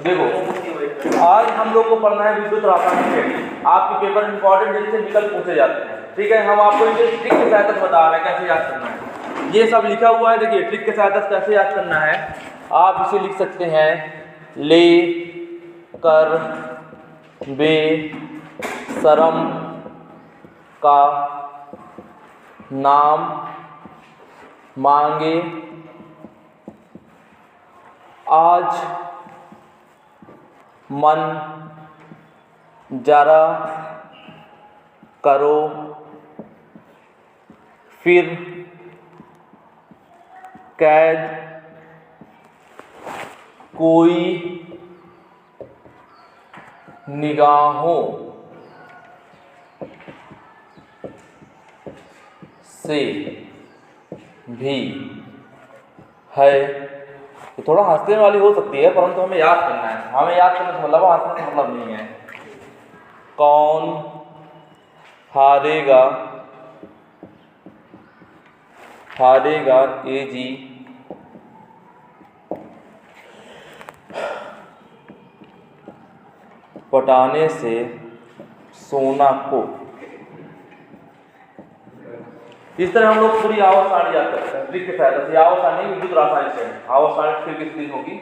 देखो आज हम लोग को पढ़ना है विद्युत रासायनिक श्रेणी। आपके पेपर इंपॉर्टेंट जिससे विकल्प पूछे जाते हैं, ठीक है। हम आपको इसे ट्रिक की सहायता से बता रहे हैं कैसे याद करना है। ये सब लिखा हुआ है, देखिए ट्रिक की सहायता से कैसे याद करना है। आप इसे लिख सकते हैं, ले कर बे शरम का नाम मांगे आज मन जरा करो फिर कैद कोई निगाहों से भी है। ये थोड़ा हंसने वाली हो सकती है, परंतु हमें याद करना है। हमें याद करने से मतलब हंसने से मतलब नहीं है। कौन हारेगा हारेगा ए जी पटाने से सोना को। इस तरह हम लोग पूरी आवर्त सारणी याद कर सकते हैं ट्रिक के सहायता से। आवर्त सारणी विद्युत रासायनिक श्रेणी, आवर्त सारणी फिर किस दिन होगी,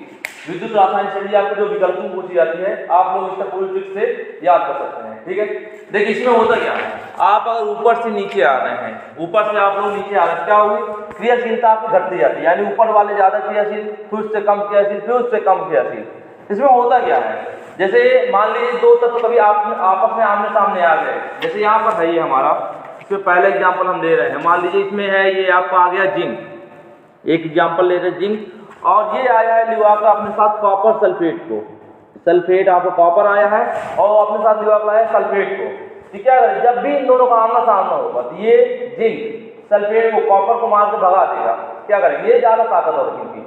विद्युत रासायनिक श्रेणी। आपको जो विकल्पों पूछी जाती है आप लोग इसका पूरी ट्रिक से याद कर सकते हैं, ठीक है। देखिए इसमें होता क्या है, आप अगर ऊपर से नीचे आ रहे हैं, ऊपर से आप लोग नीचे आ रहे हैं, क्या होगी, क्रियाशीलता आपकी घटती जाती है। यानी ऊपर वाले ज्यादा क्रियाशील, फिर उससे कम क्रियाशील, फिर उससे कम क्रियाशील। इसमें होता क्या है, जैसे मान लीजिए दो तत्व कभी आपस में आमने सामने आ गए। जैसे यहाँ पर है ये हमारा, इसमें पहला एग्जाम्पल हम ले रहे हैं। मान लीजिए इसमें है ये आपका आ गया जिंक, एक एग्जाम्पल ले रहे हैं जिंक, और ये आया है लिवा का अपने साथ कॉपर सल्फेट को। सल्फेट आपको कॉपर आया है और अपने साथ लिवा का है सल्फेट को। ठीक है, जब भी इन दोनों का आमना सामना होगा तो ये जिंक सल्फेट को कॉपर को मार के भगा देगा। क्या करेंगे, ये ज्यादा ताकतवर है क्योंकि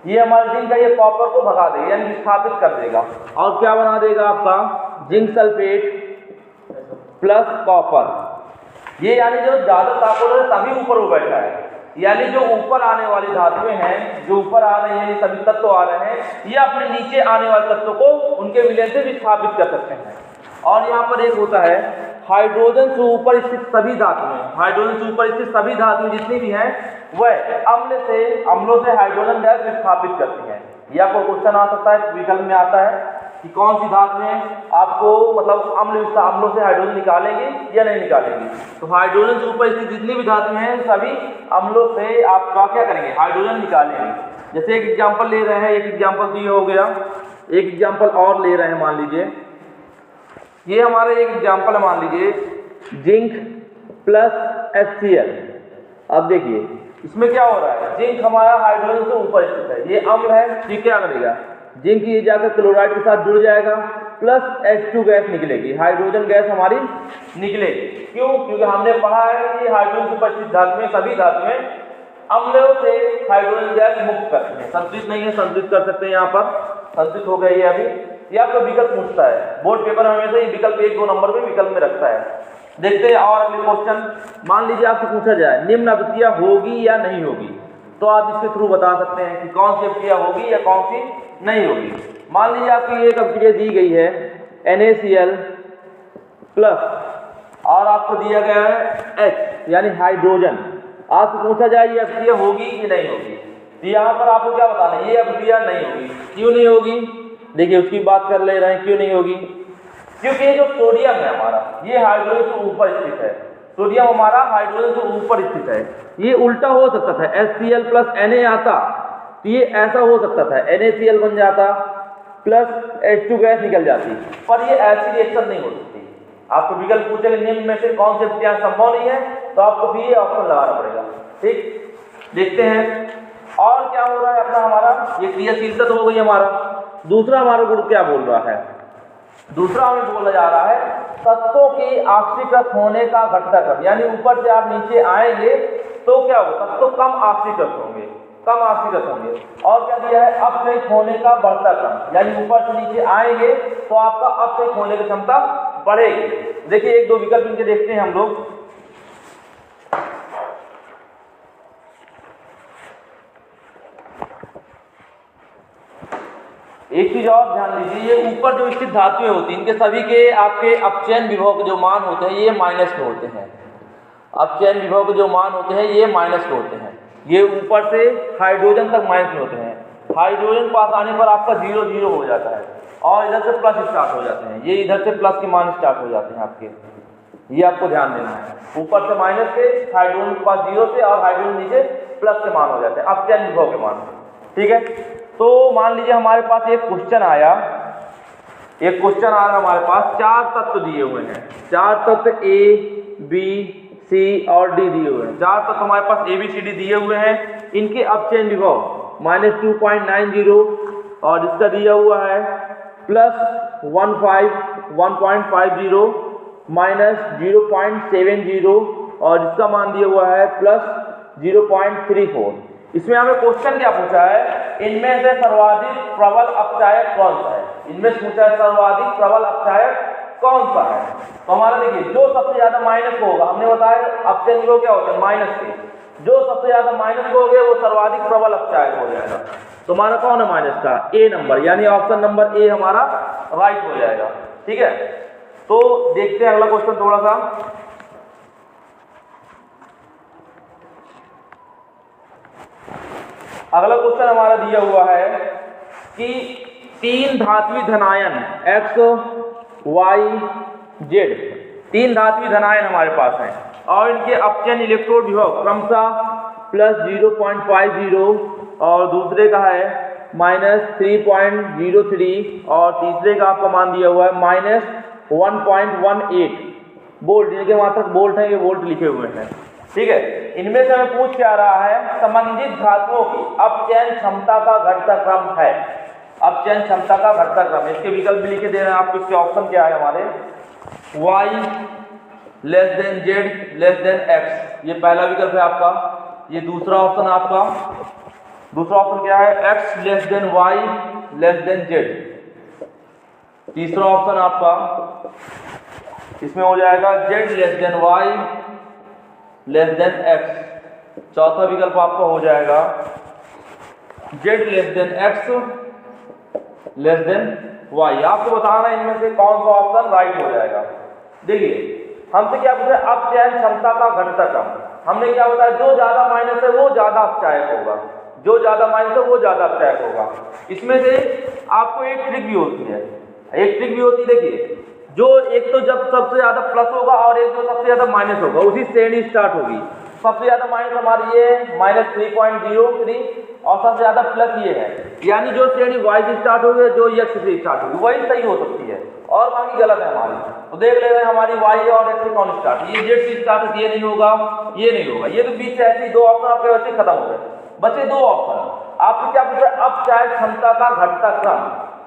ये हमारे जिंक है, ये कॉपर को भगा देगा यानी विस्थापित कर देगा। और क्या बना देगा आपका जिंक सल्फेट प्लस कॉपर। ये यानी जो ज्यादा ताकतवर है तभी ऊपर वो बैठा है। यानी जो ऊपर आने वाली धातुएं हैं, जो ऊपर आ रही हैं, ये सभी तत्व आ रहे हैं, ये अपने नीचे आने वाले तत्वों को उनके विलय से विस्थापित कर सकते हैं। और यहाँ पर एक होता है हाइड्रोजन से ऊपर स्थित सभी धातुएं, हाइड्रोजन से ऊपर स्थित सभी धातुएं जितनी भी हैं वह अम्लों से हाइड्रोजन गैस विस्थापित करती हैं। यह आपको क्वेश्चन आ सकता है, विकल्प में आता है कि कौन सी धातुएं आपको मतलब अम्लों से हाइड्रोजन निकालेंगी या नहीं निकालेंगी। तो हाइड्रोजन से ऊपर स्थित जितनी भी धातुएं हैं सभी अम्लों से आपका क्या करेंगे, हाइड्रोजन निकालेंगे। जैसे एक एग्जाम्पल ले रहे हैं, एक एग्जाम्पल तो ये हो गया, एक एग्जाम्पल और ले रहे हैं। मान लीजिए ये हमारा एक एग्जाम्पल है, मान लीजिए जिंक प्लस HCl। अब देखिए इसमें क्या हो रहा है, जिंक हमारा हाइड्रोजन से ऊपर स्थित है, ये अम्ल है, ठीक क्या करेगा, जिंक ये जाकर क्लोराइड के साथ जुड़ जाएगा प्लस H2 गैस निकलेगी, हाइड्रोजन गैस हमारी निकलेगी। क्यों, क्योंकि हमने पढ़ा है कि हाइड्रोजन से उपस्थित धातुएं सभी धातुएं अम्लों से हाइड्रोजन गैस मुक्त करती हैं। संतुलित नहीं है, संतुलित कर सकते हैं, यहाँ पर संतुलित हो गई है। अभी ये आपका विकल्प पूछता है, बोर्ड पेपर में हमेशा ये विकल्प 1-2 नंबर पे विकल्प में रखता है। देखते हैं और अगले क्वेश्चन। मान लीजिए आपसे पूछा जाए निम्न अभिक्रिया होगी या नहीं होगी, तो आप इसके थ्रू बता सकते हैं कि कौन सी अभिक्रिया होगी या कौन सी नहीं होगी। मान लीजिए आपकी एक अभिक्रिया दी गई है NaCl प्लस और आपको दिया गया है H यानी हाइड्रोजन। आपसे पूछा जाए ये अभिक्रिया होगी कि नहीं होगी, तो यहाँ पर आपको क्या बताना है, ये अभिक्रिया नहीं होगी। क्यों नहीं होगी, देखिए उसकी बात कर ले रहे हैं, क्यों नहीं होगी, क्योंकि ये जो सोडियम है हमारा ये हाइड्रोजन से ऊपर स्थित है। सोडियम हमारा हाइड्रोजन से ऊपर स्थित है। ये उल्टा हो सकता था, HCl प्लस Na आता तो ये ऐसा हो सकता था, NaCl बन जाता प्लस H2 गैस निकल जाती, पर ये ऐसी रिएक्शन नहीं हो सकती। आपको विकल्प पूछेगा निम्न में से कौन से अभिक्रिया संभव नहीं है, तो आपको भी ये ऑप्शन लगाना पड़ेगा। ठीक, देखते हैं और क्या हो रहा है अपना हमारा, ये क्रियाशीलता तो हो गई हमारा। दूसरा हमारा गुण क्या बोल रहा है, दूसरा हमें बोला जा रहा है तत्वों की ऑक्सीकृत होने का घटता क्रम। यानी ऊपर से आप नीचे आएंगे तो क्या होगा, तत्व कम ऑक्सीकृत होंगे, कम ऑक्सीकृत होंगे। और क्या दिया है, अपचयित होने का बढ़ता क्रम। यानी ऊपर से नीचे आएंगे तो आपका अपचयित होने की क्षमता बढ़ेगी। देखिए एक दो विकल्प इनके देखते हैं हम लोग। एक चीज और ध्यान दीजिए, ये ऊपर जो स्थित धातुएं होती हैं इनके सभी के आपके अपचयन विभव के जो मान होते हैं ये माइनस में होते हैं। अपचयन विभव के जो मान होते हैं ये माइनस में होते हैं। ये ऊपर से हाइड्रोजन तक माइनस में होते हैं। हाइड्रोजन पास आने पर आपका 0 0 हो जाता है और इधर से प्लस स्टार्ट हो जाते हैं। ये इधर से प्लस के मान स्टार्ट हो जाते हैं आपके, ये आपको ध्यान देना है। ऊपर से माइनस के, हाइड्रोजन के पास 0 से और हाइड्रोजन नीचे प्लस के मान हो जाते हैं अपचयन विभव के मान। ठीक है, तो मान लीजिए हमारे पास एक क्वेश्चन आया, हमारे पास 4 तत्व दिए हुए हैं। 4 तत्व A, B, C और D दिए हुए हैं। 4 तत्व हमारे पास A, B, C, D दिए हुए हैं। इनके अपचयन विभव -2.90 और इसका दिया हुआ है +1.50 -0.70 और इसका मान दिया हुआ है +0.34। इसमें हमें क्वेश्चन क्या पूछा है, इनमें से सर्वाधिक प्रबल अपचायक कौन सा है। इनमें से पूछा है सर्वाधिक प्रबल अपचायक कौन सा है। तो हमारा देखिए जो सबसे ज्यादा माइनस होगा, हमने बताया अपचयन विभव क्या होते हैं माइनस के, जो सबसे ज्यादा माइनस हो गए वो सर्वाधिक प्रबल अपचायक हो जाएगा। तो हमारा कौन है माइनस का, ए नंबर, यानी ऑप्शन नंबर ए हमारा राइट हो जाएगा। ठीक है, तो देखते हैं अगला क्वेश्चन थोड़ा सा। अगला क्वेश्चन हमारा दिया हुआ है कि 3 धात्विक धनायन X, Y, Z, 3 धात्विक धनायन हमारे पास हैं और इनके अपचयन इलेक्ट्रोड विभव क्रमशः +0.50 और दूसरे का है -3.03 और तीसरे का आपका मान दिया हुआ है -1.18 वोल्ट। जिनके मात्रक वोल्ट है, ये वोल्ट लिखे हुए हैं। ठीक है, इनमें से हमें पूछ क्या रहा है, संबंधित धातुओं की अपचयन क्षमता का घटता क्रम है। अपचयन क्षमता का घटता क्रम, इसके विकल्प भी लिखे दे रहे हैं आपको। इसके ऑप्शन क्या है हमारे, Y Z X, ये पहला विकल्प है आपका। ये दूसरा ऑप्शन आपका, दूसरा ऑप्शन क्या है, X Y Z। तीसरा ऑप्शन आपका इसमें हो जाएगा Z Y X। चौथा विकल्प आपका हो जाएगा Z X Y। आपको बताना है इनमें से कौन सा ऑप्शन राइट हो जाएगा। देखिए हमसे क्या पूछा, अपचयन क्षमता का घटता क्रम। हमने क्या बताया, जो ज्यादा माइनस है वो ज्यादा अपचायक होगा, जो ज्यादा माइनस है वो ज्यादा अपचायक होगा। इसमें से आपको एक ट्रिक भी होती है, देखिए जो एक तो जब सबसे ज्यादा प्लस होगा और एक जो सबसे ज्यादा माइनस होगा उसी श्रेणी स्टार्ट होगी। सबसे ज्यादा माइनस हमारी ये -3.03 और सबसे ज्यादा प्लस ये है, यानी जो श्रेणी Y से स्टार्ट होगी, जो X से स्टार्ट होगी वही सही हो सकती है और बाकी गलत है हमारी। तो देख ले रहे हैं हमारी Y और X से कौन स्टार्ट, ये Z से स्टार्ट, ये नहीं होगा, ये नहीं होगा, ये तो बीच से ऐसे 2 ऑप्शन आपके वैसे खत्म हो गए, बचे 2 ऑप्शन। आपको क्या पूछा, अपचायक क्षमता का घटता क्रम।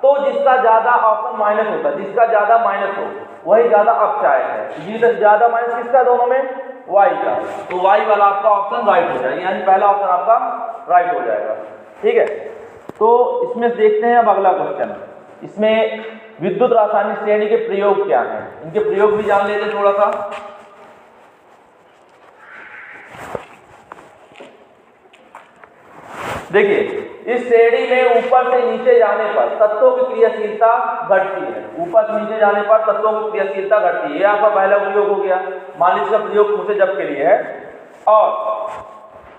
तो जिसका ज्यादा ऑप्शन माइनस होता है, जिसका ज्यादा माइनस हो वही ज्यादा अपचायक है। जिसका ज्यादा माइनस किसका, दोनों में Y का, तो Y वाला आपका ऑप्शन राइट हो जाएगा, यानी पहला ऑप्शन आपका राइट हो जाएगा। ठीक है, तो इसमें देखते हैं अब अगला क्वेश्चन। इसमें विद्युत रासायनिक श्रेणी के प्रयोग क्या हैं, इनके प्रयोग भी जान लेते हैं थोड़ा सा। देखिए इस श्रेणी में ऊपर से नीचे जाने पर तत्वों की क्रियाशीलता घटती है। ऊपर से नीचे जाने पर तत्वों की क्रियाशीलता घटती है, ये आपका पहला प्रयोग हो गया। मान लीजिए इसका प्रयोग मुझे जब के लिए है, और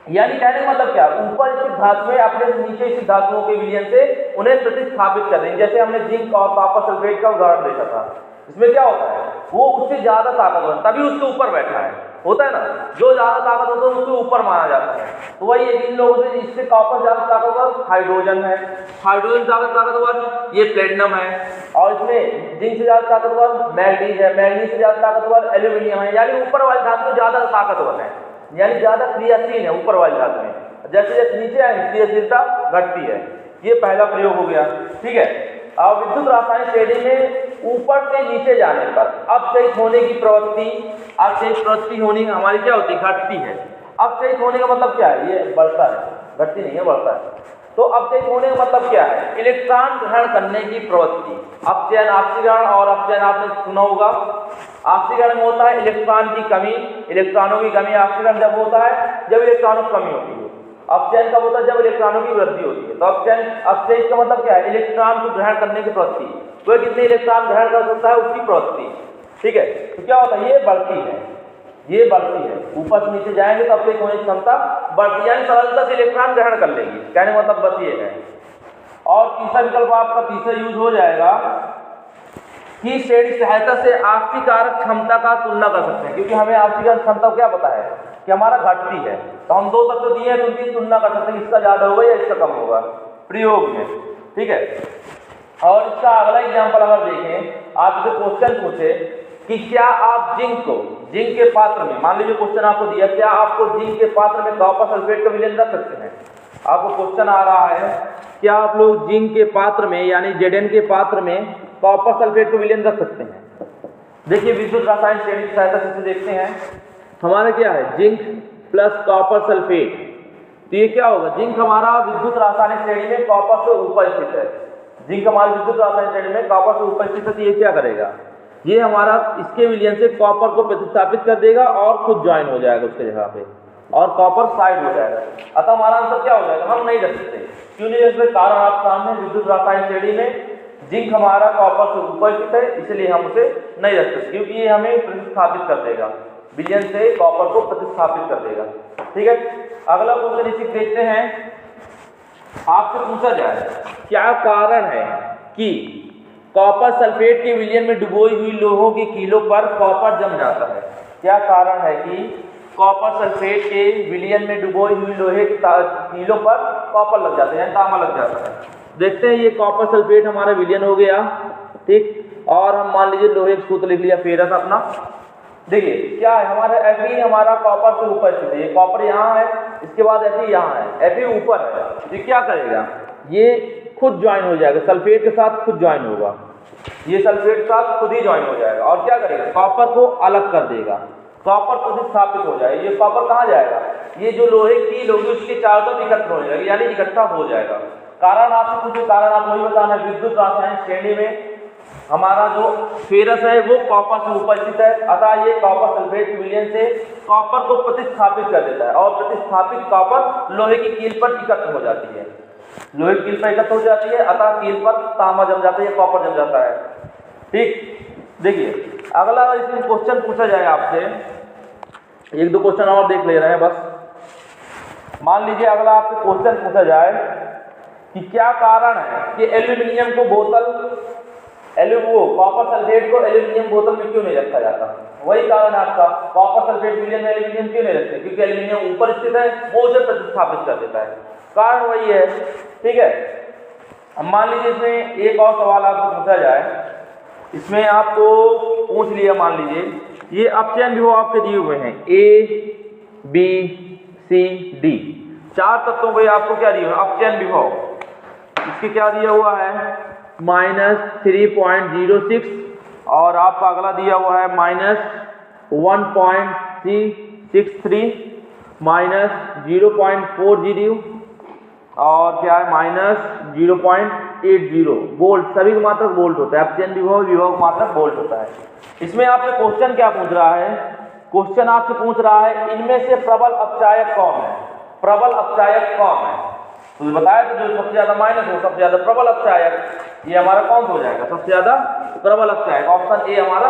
यानी कहने का मतलब क्या, ऊपर स्थित धातुएं अपने नीचे स्थित धातुओं के विलयन से उन्हें प्रतिस्थापित कर देंगे। जैसे हमने जिंक और कॉपर सल्फेट का उदाहरण देखा था, इसमें क्या होता है, वो उससे ज्यादा ताकतवर तभी उसके ऊपर बैठा है, होता है ना, जो ज्यादा ताकत होता है उसके ऊपर माना जाता है। तो वही है, इन लोगों से इससे कॉपर ज्यादा ताकतवर हाइड्रोजन है, हाइड्रोजन ज्यादा ताकतवर ये प्लेटिनम है, और इसमें जिंक से ज्यादा ताकतवर मैग्नीज है, मैग्नीज से ज्यादा ताकतवर एल्यूमिनियम है। यानी ऊपर वाली धातु ज्यादा ताकतवर है, यानी ज्यादा क्रियाशील है ऊपर वाली धातु में। जैसे जैसे नीचे आए क्रियाशीलता घटती है। ये पहला प्रयोग हो गया। ठीक है, अब विद्युत रासायनिक श्रेणी में ऊपर से नीचे जाने पर अपचयित होने की प्रवृत्ति, अपचयित प्रवृत्ति होनी हमारी क्या होती है, घटती है। अपचयित होने का मतलब क्या है, ये बढ़ता है, घटती नहीं है, बढ़ता है। तो अपचयित होने का मतलब क्या है, इलेक्ट्रॉन ग्रहण करने की प्रवृत्ति। अपचयन ऑक्सीकरण और अपचयन आपने सुना होगा। ऑक्सीकरण में होता है इलेक्ट्रॉन की कमी, इलेक्ट्रॉनों की कमी। ऑक्सीकरण जब होता है जब इलेक्ट्रॉनों की कमी होती है, अपचयन कब होता है? जब इलेक्ट्रॉनों की वृद्धि होती है। तो अपचयन का मतलब क्या है? इलेक्ट्रॉन को ग्रहण करने की प्रवृत्ति। कोई कितने इलेक्ट्रॉन ग्रहण कर सकता है उसकी प्रवृत्ति, ठीक है। तो क्या होता है? ये बढ़ती है, ये बढ़ती है, ऊपर से नीचे जाएंगे तो अपचयन होने की क्षमता बढ़ती है, यानी सरलता से इलेक्ट्रॉन ग्रहण कर लेंगे, कहने मतलब बस ये है। और तीसरा विकल्प आपका तीसरा यूज हो जाएगा कि श्रेणी सहायता से आक्सीकारक क्षमता का तुलना कर सकते हैं, क्योंकि हमें आक्सीकारक क्षमता क्या पता है कि हमारा घटती है, तो हम दो तत्व दिए हैं तो उनकी तुलना कर सकते हैं, इसका ज्यादा होगा या इसका कम होगा प्रयोग में, ठीक है। और इसका अगला एग्जाम्पल अगर देखें, आपसे क्वेश्चन पूछे कि क्या आप जिंक के पात्र में, मान लीजिए क्वेश्चन आपको दिया, क्या आपको जिंक के पात्र में कॉपर सल्फेट का विलयन रख सकते हैं? आपको क्वेश्चन आ रहा है क्या आप लोग जिंक के पात्र में यानी Zn के पात्र में कॉपर सल्फेट को विलयन रख सकते हैं? देखिए विद्युत रासायन श्रेणी की सहायता से देखते हैं, हमारा क्या है जिंक प्लस कॉपर सल्फेट, तो ये क्या होगा? जिंक हमारा विद्युत रासायनिक श्रेणी में कॉपर से ऊपर स्थित है, जिंक हमारी विद्युत रासायनिक श्रेणी में कॉपर से ऊपर स्थित है, तो ये क्या करेगा? ये हमारा इसके विलयन से कॉपर को प्रतिस्थापित कर देगा और खुद ज्वाइन हो जाएगा उसके जगह पे, और कॉपर साइड हो जाएगा। अतः हमारा आंसर क्या हो जाएगा? हम नहीं रख सकते, क्यों नहीं रख सकते? कारण आप सामने विद्युत रासायनिक श्रेणी में जिंक हमारा कॉपर से ऊपर स्थित है, इसलिए हम उसे नहीं रख सकते, क्योंकि ये हमें प्रतिस्थापित कर देगा, विलयन से कॉपर को प्रतिस्थापित कर देगा, ठीक है। अगला क्वेश्चन इसी देखते हैं, आपसे पूछा जाए क्या कारण है कि कॉपर सल्फेट के विलयन में डुबोई हुई लोहों के कीलों पर कॉपर जम जाता है? क्या कारण है कि कॉपर सल्फेट के विलयन में डुबोई हुई लोहे के कीलों पर कॉपर लग जाता है, यानी तांबा लग जाता है? देखते हैं, ये कॉपर सल्फेट हमारा विलयन हो गया, ठीक, और हम मान लीजिए लोहे का सूत्र लिख लिया फेरस अपना। देखिए क्या है, हमारा Fe हमारा कॉपर से ऊपर स्थित है, कॉपर यहाँ है, इसके बाद Fe यहाँ है, Fe ऊपर है, तो क्या करेगा? ये खुद ज्वाइन हो जाएगा, सल्फेट के साथ खुद ज्वाइन होगा, ये सल्फेट के साथ खुद ही ज्वाइन हो जाएगा, और क्या करेगा? कॉपर को अलग कर देगा, कॉपर प्रतिस्थापित हो जाएगा। ये कॉपर कहाँ जाएगा? ये जो लोहे की होगी उसके चारों तरफ इकट्ठा हो जाएगा, यानी इकट्ठा हो जाएगा। कारण आपसे पूछे, कारण आप वही बताना, विद्युत रासायनिक श्रेणी में हमारा जो फेरस है वो कॉपर से ऊपर स्थित है, अतः ये कॉपर सल्फेट के विलयन से कॉपर को प्रतिस्थापित कर देता है, और प्रतिस्थापित कॉपर लोहे की कील पर इकट्ठ हो जाती है, लोहे की कील पर इकट्ठ हो जाती है, अतः कील पर तांबा जम जाता है, कॉपर जम जाता है, ठीक। देखिए अगला इसमें क्वेश्चन पूछा जाए आपसे, एक दो क्वेश्चन और देख ले रहे हैं बस। मान लीजिए अगला आपसे क्वेश्चन पूछा जाए कि क्या कारण है कि एल्यूमिनियम को कॉपर सल्फेट को एल्यूमिनियम बोतल में क्यों नहीं रखा जाता? वही कारण आपका, कॉपर सल्फेट विलयन में एल्यूमिनियम क्यों नहीं रखते? क्योंकि एल्यूमिनियम ऊपर स्थित है, वो उसे प्रतिस्थापित कर देता है, कारण वही है, ठीक है। अब मान लीजिए इसमें एक और सवाल आपको पूछा जाए, इसमें आपको पूछ लिया, मान लीजिए ये अपचयन विभव आपके दिए हुए हैं A, B, C, D, चार तत्वों को आपको क्या दिया हुआ है? अपचयन विभव, इसके क्या दिया हुआ है? -3.06, और आपका अगला दिया हुआ है -1.363, -0.40, और क्या है -0.80 वोल्ट, सभी का मात्रक वोल्ट होता है, अपचयन विभव मात्रक वोल्ट होता है। इसमें आपसे क्वेश्चन क्या पूछ रहा है? क्वेश्चन आपसे पूछ रहा है इनमें से प्रबल अपचायक कौन है? प्रबल अपचायक कौन है? तो बताया तो जो सबसे ज्यादा माइनस हो सबसे ज्यादा प्रबल अपचायक, ये हमारा कौन सा हो जाएगा? सबसे ज्यादा प्रबल अपचायक, ऑप्शन ए हमारा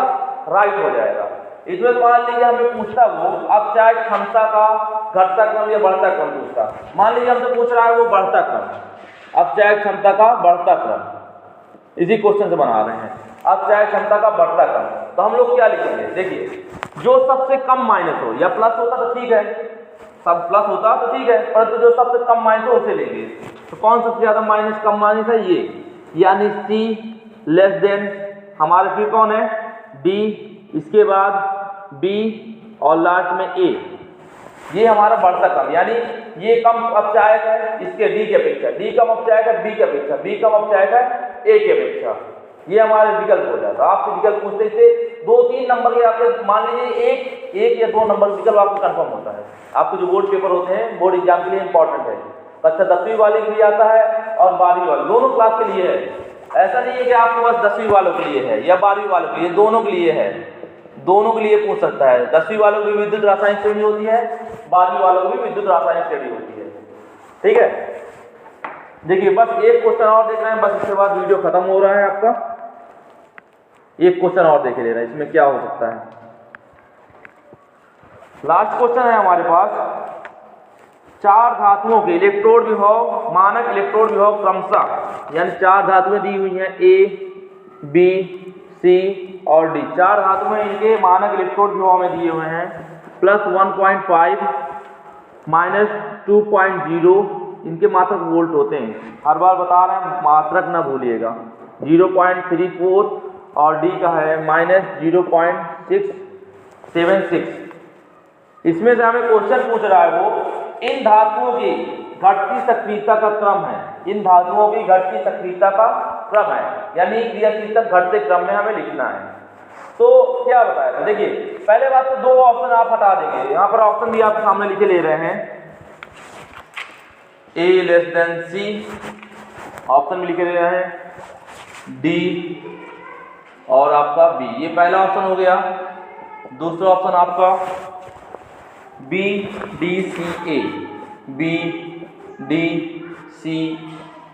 राइट हो जाएगा। इसमें मान लीजिए हमें पूछता वो अपचायक क्षमता का घटता क्रम या बढ़ता क्रम पूछता, मान लीजिए हमसे पूछ रहा है वो बढ़ता क्रम, अपचायक क्षमता का बढ़ता क्रम, इसी क्वेश्चन से बना रहे हैं, अपचायक क्षमता का बढ़ता क्रम। तो हम लोग क्या लिखेंगे? देखिए जो सबसे कम माइनस हो, या प्लस होता तो ठीक है, सब प्लस होता तो ठीक है, परंतु जो सबसे कम माइनस हो उसे लेंगे। तो कौन सबसे ज्यादा माइनस कम माइनस है? ये, यानी C लेस देन हमारे फिर कौन है? D, इसके बाद B और लास्ट में A, ये हमारा बढ़ता क्रम, यानी ये कम अपचायक है इसके D की अपेक्षा, D कम अपचायक है B की अपेक्षा, B कम अपचायक है A की अपेक्षा, ये हमारे विकल्प हो जाता है। आपसे विकल्प पूछते थे 2-3 नंबर के, आपके मान लीजिए एक या 2 नंबर विकल्प आपको कंफर्म होता है। आपको जो बोर्ड पेपर होते हैं बोर्ड एग्जाम के लिए इंपॉर्टेंट है, कक्षा 10वीं वाले के लिए आता है और 12वीं वाले, दोनों क्लास के लिए है। ऐसा नहीं है कि आपके पास 10वीं वालों के लिए है या 12वीं वालों के लिए, दोनों के लिए है, दोनों के लिए पूछ सकता है। 10वीं वालों की विद्युत रासायनिक श्रेणी होती है, 12वीं वालों की विद्युत रासायनिक श्रेणी होती है, ठीक है, देखिए बस एक क्वेश्चन और देख रहे हैं, बस इसके बाद वीडियो खत्म हो रहा है आपका। एक क्वेश्चन और देख ले रहे हैं, इसमें क्या हो सकता है। लास्ट क्वेश्चन है हमारे पास, चार धातुओं के इलेक्ट्रोड विभव, मानक इलेक्ट्रोड विभव क्रमशः, यानी चार धातुएं दी हुई हैं A, B, C और D। चार धातुएं इनके मानक इलेक्ट्रोड विभव में दिए हुए हैं, +1.5 -2.0 इनके मात्रक वोल्ट होते हैं। हर बार बता रहे हैं, मात्रक ना भूलिएगा। 0.34 और D का है -0.676। इसमें से हमें क्वेश्चन पूछ रहा है, वो इन धातुओं की घटती सक्रियता का क्रम है। इन धातुओं की घटती सक्रियता का क्रम है, यानी क्रियाशीलता घटते क्रम में हमें लिखना है। तो क्या बताया था, देखिए पहले बात तो दो ऑप्शन आप हटा देंगे। यहाँ पर ऑप्शन भी आपके सामने लिखे ले रहे हैं, A C, ऑप्शन भी लिखे ले रहे हैं D और आपका B। ये पहला ऑप्शन हो गया। दूसरा ऑप्शन आपका B D C A, B D C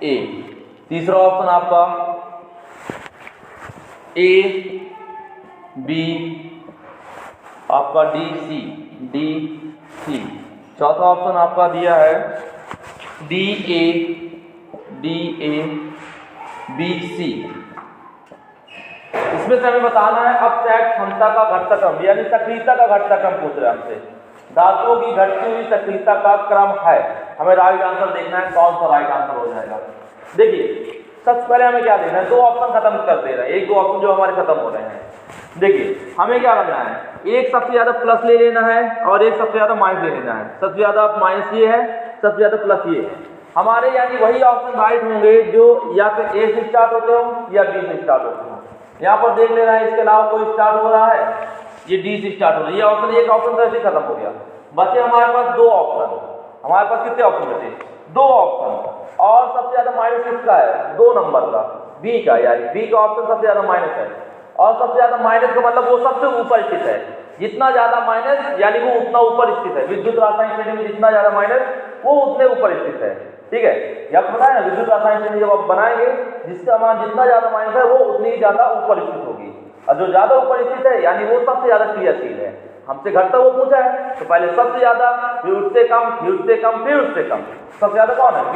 A। तीसरा ऑप्शन आपका A B आपका D C। चौथा ऑप्शन आपका दिया है D A B C। इसमें से हमें बताना है अपचयक क्षमता का घटता क्रम, यानी सक्रियता का घटता क्रम पूछ रहे हैं हमसे। धातुओं की घटती हुई सक्रियता का क्रम है, हमें राइट आंसर देखना है, कौन सा राइट आंसर हो जाएगा। देखिए सबसे पहले हमें क्या देखना है, दो ऑप्शन खत्म कर दे रहे हैं, एक दो ऑप्शन जो हमारे खत्म हो रहे हैं। देखिए हमें क्या करना है, एक सबसे ज्यादा प्लस ले लेना है और एक सबसे ज्यादा माइनस ले लेना है। सबसे ज्यादा माइनस ये है, सबसे ज्यादा प्लस ये है हमारे, यानी वही ऑप्शन राइट होंगे जो या तो A से स्टार्ट होते हो या B से स्टार्ट होते हो। यहाँ पर देख लेना है, इसके अलावा कोई स्टार्ट हो रहा है, ये D से स्टार्ट हो रहा है। ये ऑप्शन, एक ऑप्शन तो ऐसे खत्म हो गया। बचे हमारे पास दो ऑप्शन। हमारे पास कितने ऑप्शन बचे, दो ऑप्शन, और सबसे ज्यादा माइनस किसका है, 2 नंबर का, B का, यानी B का ऑप्शन सबसे ज्यादा माइनस है। और सबसे ज्यादा माइनस का मतलब वो सबसे ऊपर स्थित है। जितना ज्यादा माइनस यानी वो उतना ऊपर स्थित है। विद्युत रासायनिक श्रेणी में जितना ज्यादा माइनस वो उतने ऊपर स्थित है। ठीक है, ये आपको पता है ना, विद्युत रासायनिक श्रेणी जब आप बनाएंगे, जिसका मान जितना ज्यादा माइनस है वो उतनी ही ज्यादा ऊपर स्थित होगी, और जो ज्यादा ऊपर स्थित है यानी वो सबसे ज्यादा क्रियाशील है। हमसे घटता वो पूछा है, तो पहले सबसे ज्यादा, फिर उससे कम, फिर उससे कम, फिर उससे कम। सबसे ज्यादा कौन है, B।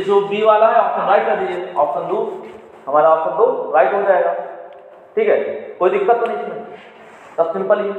जो B वाला है ऑप्शन राइट कर दीजिए, ऑप्शन 2, हमारा ऑप्शन 2 राइट हो जाएगा। ठीक है, कोई दिक्कत तो नहीं इसमें, सब सिंपल ही।